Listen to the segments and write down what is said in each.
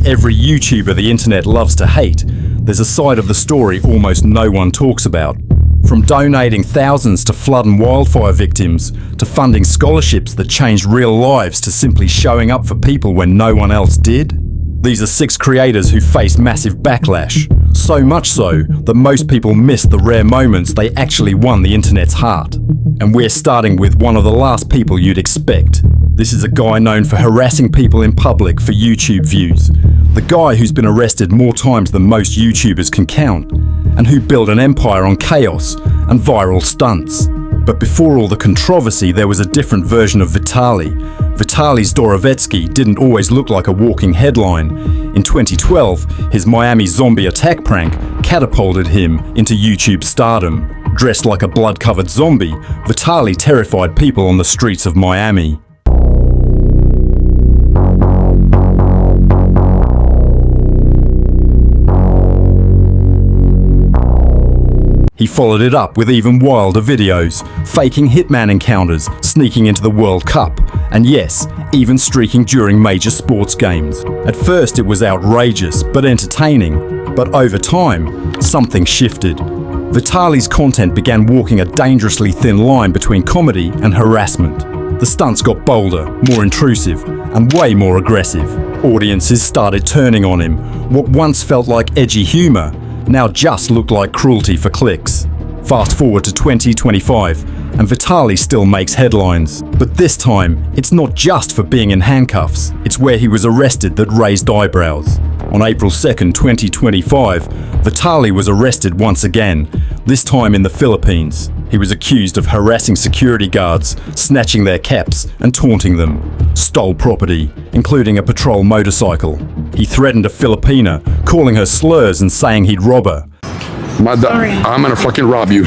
every YouTuber the internet loves to hate, there's a side of the story almost no one talks about. From donating thousands to flood and wildfire victims, to funding scholarships that changed real lives, to simply showing up for people when no one else did. These are 6 creators who faced massive backlash. So much so that most people missed the rare moments they actually won the internet's heart. And we're starting with one of the last people you'd expect. This is a guy known for harassing people in public for YouTube views. The guy who's been arrested more times than most YouTubers can count, and who built an empire on chaos and viral stunts. But before all the controversy, there was a different version of Vitaly. Vitaly Zdorovetskiy didn't always look like a walking headline. In 2012, his Miami zombie attack prank catapulted him into YouTube stardom. Dressed like a blood-covered zombie, Vitaly terrified people on the streets of Miami. He followed it up with even wilder videos, faking hitman encounters, sneaking into the World Cup, and yes, even streaking during major sports games. At first it was outrageous, but entertaining. But over time, something shifted. Vitaly's content began walking a dangerously thin line between comedy and harassment. The stunts got bolder, more intrusive, and way more aggressive. Audiences started turning on him. What once felt like edgy humor now just looked like cruelty for clicks. Fast forward to 2025, and Vitaly still makes headlines. But this time, it's not just for being in handcuffs, it's where he was arrested that raised eyebrows. On April 2nd, 2025, Vitaly was arrested once again, this time in the Philippines. He was accused of harassing security guards, snatching their caps and taunting them. Stole property, including a patrol motorcycle. He threatened a Filipina, calling her slurs and saying he'd rob her. I'm gonna fucking rob you.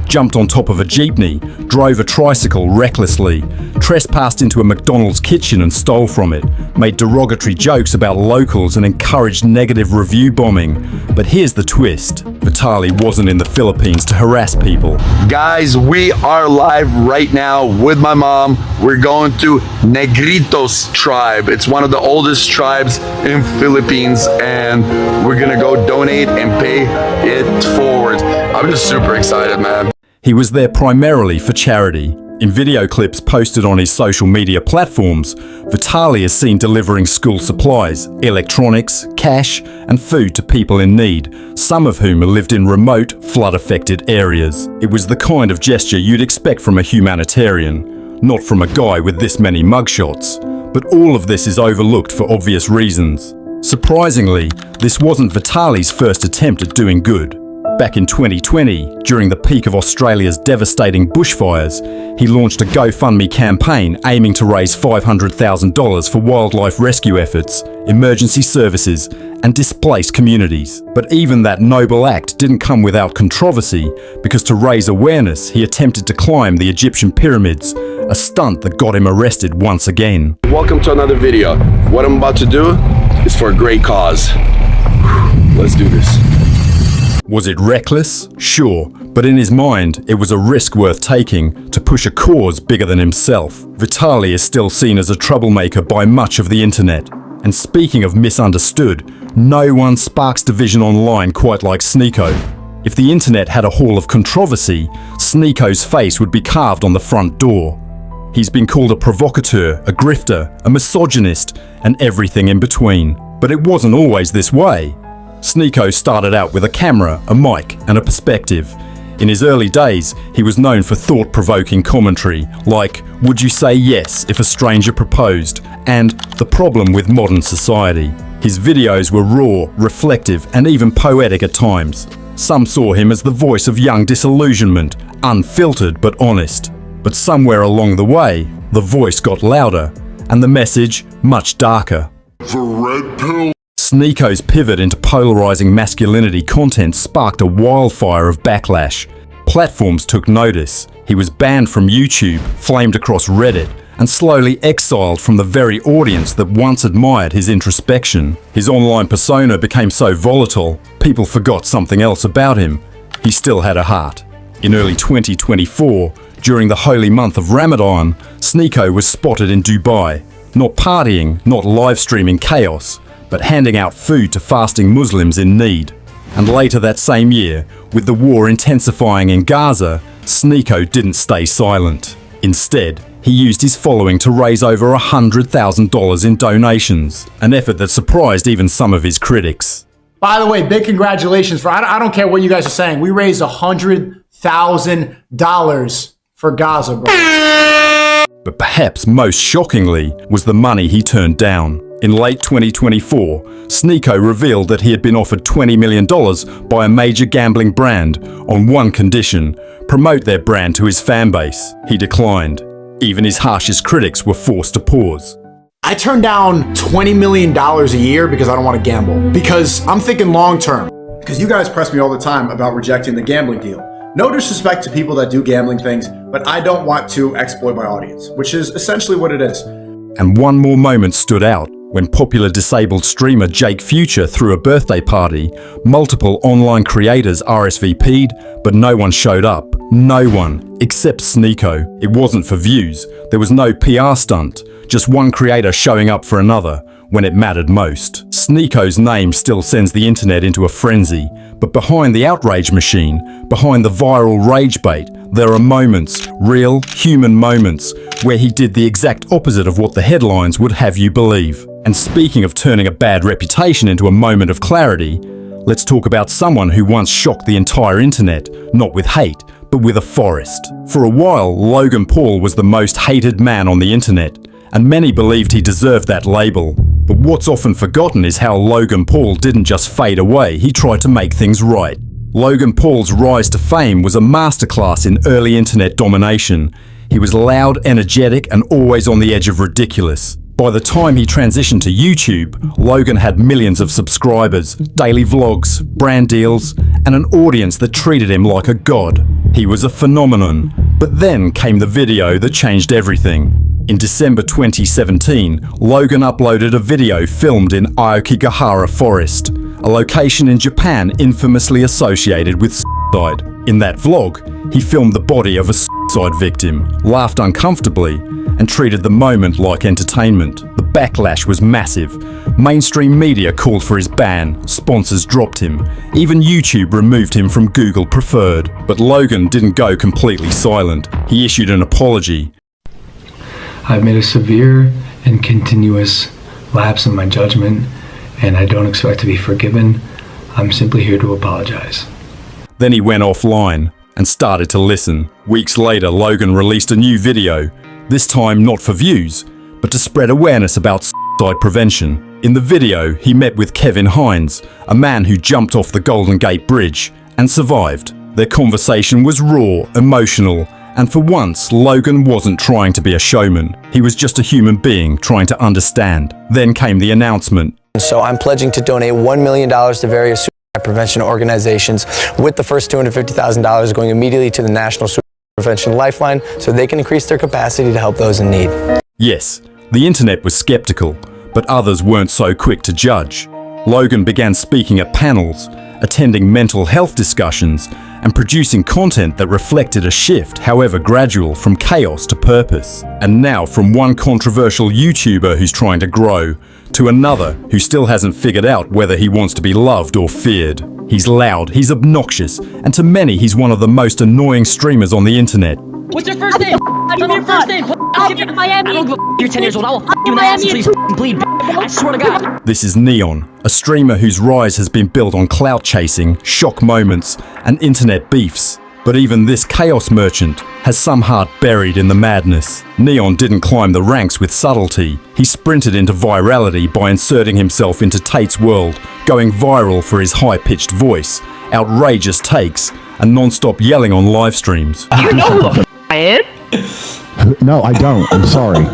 Jumped on top of a jeepney, drove a tricycle recklessly, trespassed into a McDonald's kitchen and stole from it, made derogatory jokes about locals and encouraged negative review bombing. But here's the twist. Vitaly wasn't in the Philippines to harass people. Guys, we are live right now with my mom. We're going to Negritos tribe. It's one of the oldest tribes in Philippines, and we're gonna go donate and pay it forward. I'm just super excited, man. He was there primarily for charity. In video clips posted on his social media platforms, Vitaly is seen delivering school supplies, electronics, cash, and food to people in need, some of whom lived in remote, flood-affected areas. It was the kind of gesture you'd expect from a humanitarian, not from a guy with this many mugshots. But all of this is overlooked for obvious reasons. Surprisingly, this wasn't Vitaly's first attempt at doing good. Back in 2020, during the peak of Australia's devastating bushfires, he launched a GoFundMe campaign aiming to raise $500,000 for wildlife rescue efforts, emergency services, and displaced communities. But even that noble act didn't come without controversy, because to raise awareness, he attempted to climb the Egyptian pyramids, a stunt that got him arrested once again. Welcome to another video. What I'm about to do is for a great cause. Let's do this. Was it reckless? Sure, but in his mind, it was a risk worth taking to push a cause bigger than himself. Vitaly is still seen as a troublemaker by much of the internet. And speaking of misunderstood, no one sparks division online quite like Sneako. If the internet had a hall of controversy, Sneako's face would be carved on the front door. He's been called a provocateur, a grifter, a misogynist, and everything in between. But it wasn't always this way. Sneako started out with a camera, a mic, and a perspective. In his early days, he was known for thought-provoking commentary, like "Would you say yes if a stranger proposed?" and "The problem with modern society." His videos were raw, reflective, and even poetic at times. Some saw him as the voice of young disillusionment, unfiltered but honest. But somewhere along the way, the voice got louder, and the message much darker. The red pill. Sneako's pivot into polarizing masculinity content sparked a wildfire of backlash. Platforms took notice. He was banned from YouTube, flamed across Reddit, and slowly exiled from the very audience that once admired his introspection. His online persona became so volatile, people forgot something else about him. He still had a heart. In early 2024, during the holy month of Ramadan, Sneako was spotted in Dubai. Not partying, not live streaming chaos, but handing out food to fasting Muslims in need. And later that same year, with the war intensifying in Gaza, Sneako didn't stay silent. Instead, he used his following to raise over $100,000 in donations, an effort that surprised even some of his critics. By the way, big congratulations for, I don't care what you guys are saying, we raised $100,000 for Gaza, bro. But perhaps most shockingly was the money he turned down. In late 2024, Sneako revealed that he had been offered $20 million by a major gambling brand on one condition: promote their brand to his fan base. He declined. Even his harshest critics were forced to pause. I turned down $20 million a year because I don't want to gamble. Because I'm thinking long term. Because you guys press me all the time about rejecting the gambling deal. No disrespect to people that do gambling things, but I don't want to exploit my audience, which is essentially what it is. And one more moment stood out. When popular disabled streamer Jake Future threw a birthday party, multiple online creators RSVP'd, but no one showed up. No one, except Sneako. It wasn't for views. There was no PR stunt. Just one creator showing up for another when it mattered most. Sneako's name still sends the internet into a frenzy, but behind the outrage machine, behind the viral rage bait, there are moments, real, human moments, where he did the exact opposite of what the headlines would have you believe. And speaking of turning a bad reputation into a moment of clarity, let's talk about someone who once shocked the entire internet, not with hate, but with a forest. For a while, Logan Paul was the most hated man on the internet, and many believed he deserved that label. But what's often forgotten is how Logan Paul didn't just fade away, he tried to make things right. Logan Paul's rise to fame was a masterclass in early internet domination. He was loud, energetic, and always on the edge of ridiculous. By the time he transitioned to YouTube, Logan had millions of subscribers, daily vlogs, brand deals, and an audience that treated him like a god. He was a phenomenon. But then came the video that changed everything. In December 2017, Logan uploaded a video filmed in Aokigahara Forest, a location in Japan infamously associated with suicide. In that vlog, he filmed the body of a suicide victim, laughed uncomfortably, and treated the moment like entertainment. The backlash was massive. Mainstream media called for his ban, sponsors dropped him, even YouTube removed him from Google Preferred. But Logan didn't go completely silent. He issued an apology. I've made a severe and continuous lapse in my judgment, and I don't expect to be forgiven. I'm simply here to apologize. Then he went offline and started to listen. Weeks later, Logan released a new video, this time not for views, but to spread awareness about suicide prevention. In the video, he met with Kevin Hines, a man who jumped off the Golden Gate Bridge and survived. Their conversation was raw, emotional, and for once, Logan wasn't trying to be a showman. He was just a human being trying to understand. Then came the announcement. So I'm pledging to donate $1 million to various suicide prevention organizations, with the first $250,000 going immediately to the National Suicide Prevention Lifeline so they can increase their capacity to help those in need. Yes, the internet was skeptical, but others weren't so quick to judge. Logan began speaking at panels, attending mental health discussions, and producing content that reflected a shift, however gradual, from chaos to purpose. And now from one controversial YouTuber who's trying to grow, to another who still hasn't figured out whether he wants to be loved or feared. He's loud, he's obnoxious, and to many he's one of the most annoying streamers on the internet. What's your first name? Tell me your first name. I'll give you Miami. I don't give a you're 10 years old. I will you in the ass until you bleed. I swear to God. This is Neon, a streamer whose rise has been built on clout chasing, shock moments, and internet beefs. But even this chaos merchant has some heart buried in the madness. Neon didn't climb the ranks with subtlety. He sprinted into virality by inserting himself into Tate's world, going viral for his high-pitched voice, outrageous takes, and non-stop yelling on live streams. You know who the I am? No, I don't. I'm sorry.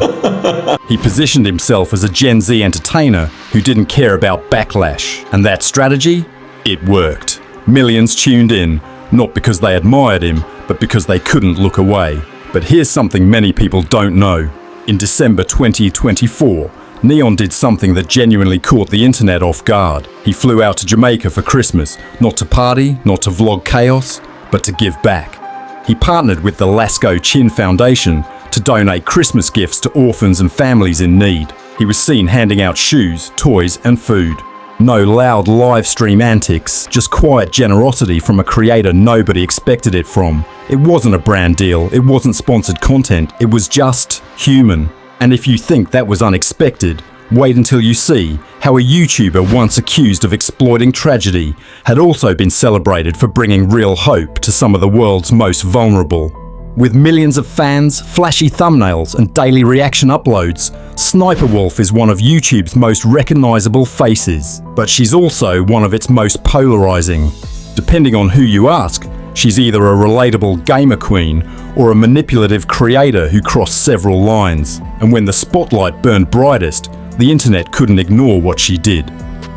He positioned himself as a Gen Z entertainer who didn't care about backlash. And that strategy? It worked. Millions tuned in, not because they admired him, but because they couldn't look away. But here's something many people don't know. In December 2024, Neon did something that genuinely caught the internet off guard. He flew out to Jamaica for Christmas, not to party, not to vlog chaos, but to give back. He partnered with the Lasco Chin Foundation to donate Christmas gifts to orphans and families in need. He was seen handing out shoes, toys, and food. No loud live stream antics, just quiet generosity from a creator nobody expected it from. It wasn't a brand deal, it wasn't sponsored content, it was just human. And if you think that was unexpected, wait until you see how a YouTuber once accused of exploiting tragedy had also been celebrated for bringing real hope to some of the world's most vulnerable. With millions of fans, flashy thumbnails, and daily reaction uploads, Sniperwolf is one of YouTube's most recognizable faces. But she's also one of its most polarizing. Depending on who you ask, she's either a relatable gamer queen or a manipulative creator who crossed several lines. And when the spotlight burned brightest, the internet couldn't ignore what she did.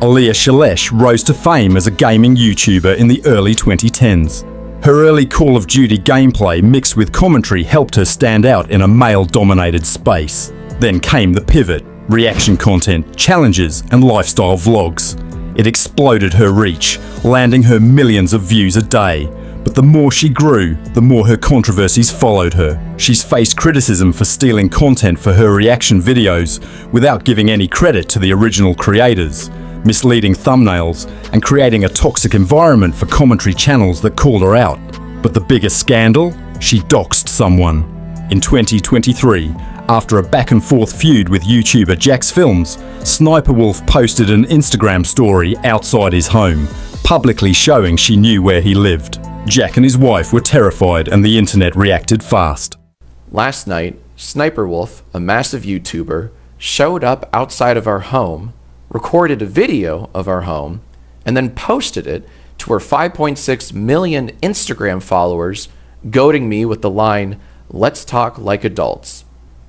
Aliyah Shalesh rose to fame as a gaming YouTuber in the early 2010s. Her early Call of Duty gameplay mixed with commentary helped her stand out in a male-dominated space. Then came the pivot, reaction content, challenges, and lifestyle vlogs. It exploded her reach, landing her millions of views a day. But the more she grew, the more her controversies followed her. She's faced criticism for stealing content for her reaction videos without giving any credit to the original creators, misleading thumbnails, and creating a toxic environment for commentary channels that called her out. But the biggest scandal? She doxed someone. In 2023, after a back-and-forth feud with YouTuber Jack's Films, Sniperwolf posted an Instagram story outside his home, publicly showing she knew where he lived. Jack and his wife were terrified and the internet reacted fast. Last night, Sniperwolf, a massive YouTuber, showed up outside of our home, recorded a video of our home, and then posted it to her 5.6 million Instagram followers, goading me with the line, "Let's talk like adults."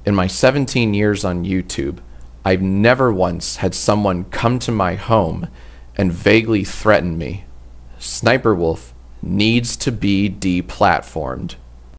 In my 17 years on YouTube, I've never once had someone come to my home and vaguely threaten me. Sniperwolf needs to be deplatformed.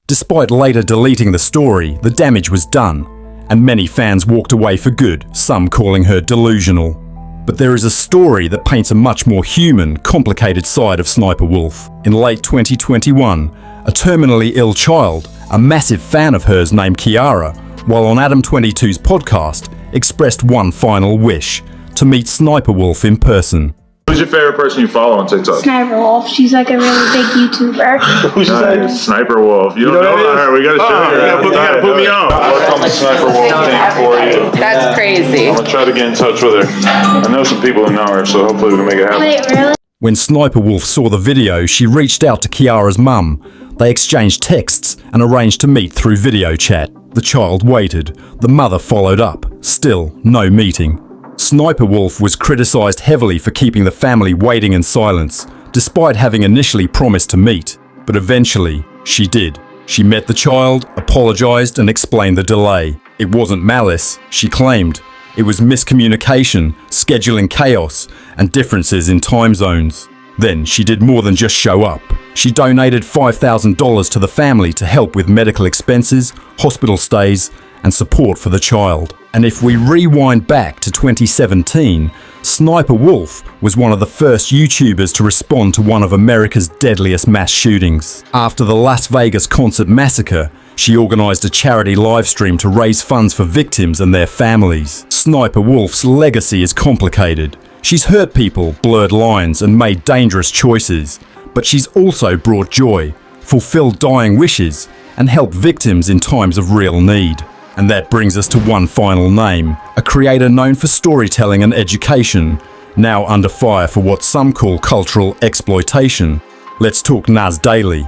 Despite later deleting the story, the damage was done, and many fans walked away for good, some calling her delusional. But there is a story that paints a much more human, complicated side of Sniperwolf. In late 2021, a terminally ill child, a massive fan of hers named Kiara, while on Adam 22's podcast, expressed one final wish: to meet Sniperwolf in person. Who's your favorite person you follow on TikTok? Sniperwolf. She's like a really big YouTuber. Who's that? Sniperwolf. You don't know her. We gotta show you. You gotta put me on. I'll work on the Sniperwolf thing for you. That's crazy. I'm gonna try to get in touch with her. I know some people who know her, so hopefully we can make it happen. Wait, really? When Sniperwolf saw the video, she reached out to Kiara's mum. They exchanged texts and arranged to meet through video chat. The child waited. The mother followed up. Still, no meeting. Sniperwolf was criticized heavily for keeping the family waiting in silence, despite having initially promised to meet. But eventually, she did. She met the child, apologized, and explained the delay. It wasn't malice, she claimed. It was miscommunication, scheduling chaos, and differences in time zones. Then she did more than just show up. She donated $5,000 to the family to help with medical expenses, hospital stays, and support for the child. And if we rewind back to 2017, Sniperwolf was one of the first YouTubers to respond to one of America's deadliest mass shootings. After the Las Vegas concert massacre, she organized a charity livestream to raise funds for victims and their families. Sniperwolf's legacy is complicated. She's hurt people, blurred lines, and made dangerous choices. But she's also brought joy, fulfilled dying wishes, and helped victims in times of real need. And that brings us to one final name, a creator known for storytelling and education, now under fire for what some call cultural exploitation. Let's talk Nas Daily.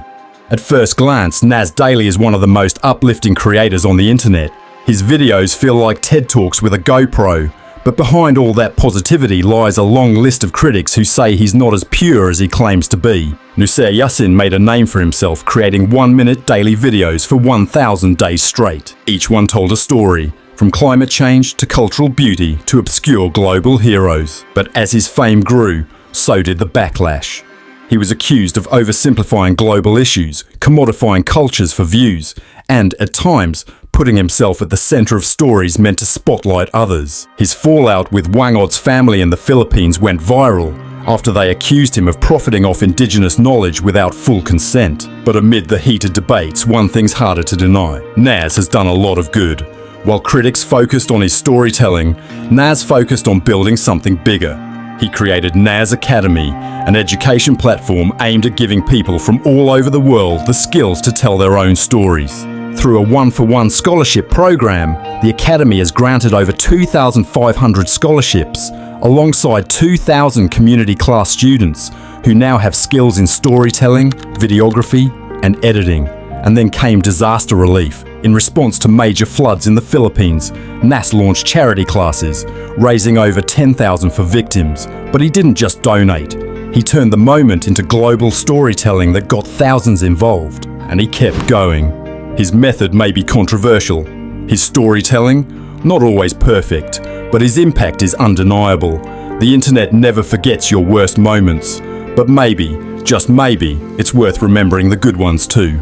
At first glance, Nas Daily is one of the most uplifting creators on the internet. His videos feel like TED Talks with a GoPro, but behind all that positivity lies a long list of critics who say he's not as pure as he claims to be. Nusser Yassin made a name for himself creating 1-minute daily videos for 1,000 days straight. Each one told a story, from climate change to cultural beauty to obscure global heroes. But as his fame grew, so did the backlash. He was accused of oversimplifying global issues, commodifying cultures for views, and, at times, putting himself at the center of stories meant to spotlight others. His fallout with Wang Od's family in the Philippines went viral after they accused him of profiting off indigenous knowledge without full consent. But amid the heated debates, one thing's harder to deny. Nas has done a lot of good. While critics focused on his storytelling, Nas focused on building something bigger. He created Nas Academy, an education platform aimed at giving people from all over the world the skills to tell their own stories. Through a one-for-one scholarship program, the Academy has granted over 2,500 scholarships, alongside 2,000 community class students who now have skills in storytelling, videography, and editing. And then came disaster relief. In response to major floods in the Philippines, Nas launched charity classes, raising over $10,000 for victims. But he didn't just donate. He turned the moment into global storytelling that got thousands involved. And he kept going. His method may be controversial. His storytelling, not always perfect, but his impact is undeniable. The internet never forgets your worst moments. But maybe, just maybe, it's worth remembering the good ones too.